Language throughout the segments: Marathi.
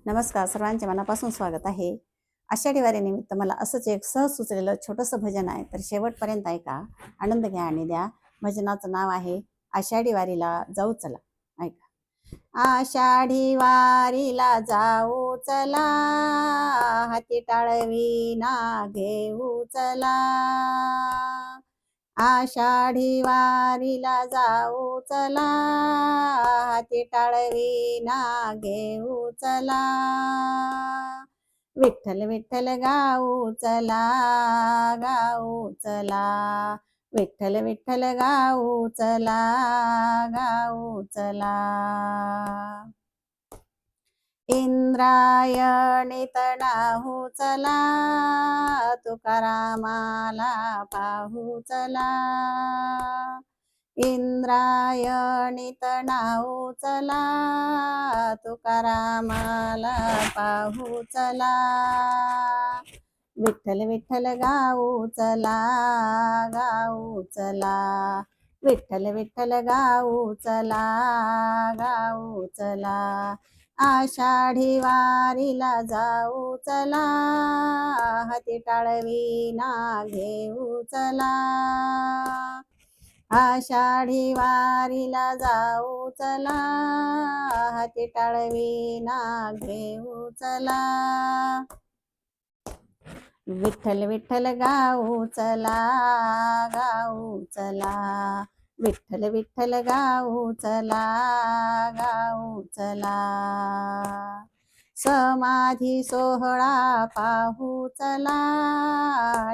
नमस्कार, सर्वांचे मनापासून स्वागत आहे. आषाढी वारीनिमित्त मला असंच एक सहज सुचलेलं छोटंसं भजन आहे, तर शेवटपर्यंत ऐका, आनंद घ्या आणि द्या. भजनाचं नाव आहे आषाढी वारीला जाऊ चला. ऐका. आषाढी वारीला जाऊ चला, हाती टाळविना घेऊ चला. आषाढी वारीला जाऊ चला, हाती टाळविना घेऊ चला. विठ्ठल विठ्ठल गाऊ चला, गाऊ चला. विठ्ठल विठ्ठल गाऊ चला, गाऊ चला. इंद्रायणी तणाहू चला, तुकारामाला पाहू चला. इंद्रायणी तणाहू चला, तुकारामाला पाहू चला. विठ्ठल विठ्ठल गाऊ चला, गाऊ चला. विठ्ठल विठ्ठल गाऊ चला, गाऊ चला. आषाढी वारीला जाऊ चला, हाती टाळविना घेऊ चला. आषाढी वारीला जाऊ चला, हाती टाळविना घेऊ चला. विठ्ठल विठ्ठल गाऊ चला, गाऊ चला. विठ्ठल विठ्ठल गाऊ चला, गाऊ चला. समाधी सोहळा पाहू चला,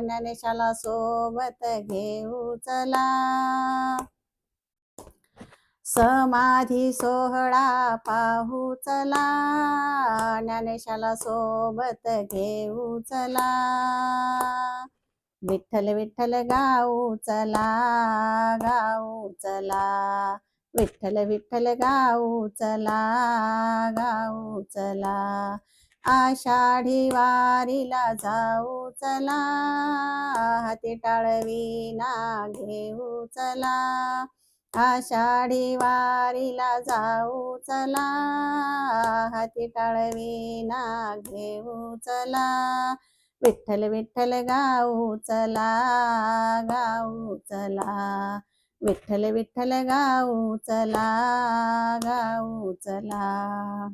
ज्ञानेशाला सोबत घेऊ चला. समाधी सोहळा पाहू चला, ज्ञानेशाला सोबत घेऊ चला. विठ्ठल विठ्ठल गाऊ चला, गाऊ चला. विठ्ठल विठ्ठल गाऊ चला, गाऊ चला. आषाढी वारीला जाऊ चला, हाती टाळविना घेऊ चला. आषाढी वारीला जाऊ चला, हाती टाळविना घेऊ चला. विठ्ठल विठ्ठल गाऊ चला, गाऊ चला. विठ्ठल विठ्ठल गाऊ चला, गाऊ चला.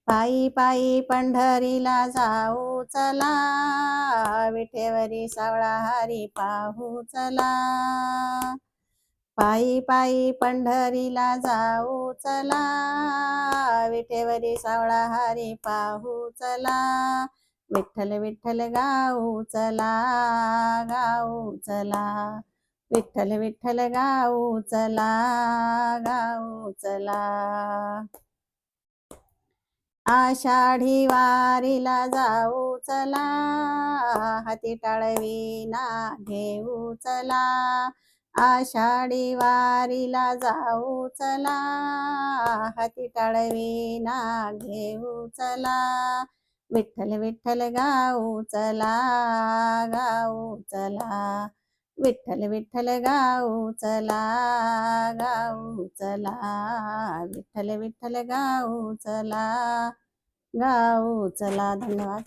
पायी पायी पंढरीला जाऊ चला, विठेवरी सावळा हरी पाहू चला. पायी पायी पंढरीला जाऊ चला, विठेवरी सावळा हरी पाहू चला. विठ्ठल विठ्ठल गाऊ चला, गाऊ चला. विठ्ठल विठ्ठल गाऊ चला, गाऊ चला. आषाढी वारीला जाऊ चला, हाती टाळविना घेऊ चला. आषाढी वारीला जाऊ चला, हाती टाळविना घेऊ चला. विठ्ठल विठ्ठल गाऊ चला, गाऊ चला. विठ्ठल विठ्ठल गाऊ चला, गाऊ चला. विठ्ठल विठ्ठल गाऊ चला, गाऊ चला. धन्यवाद.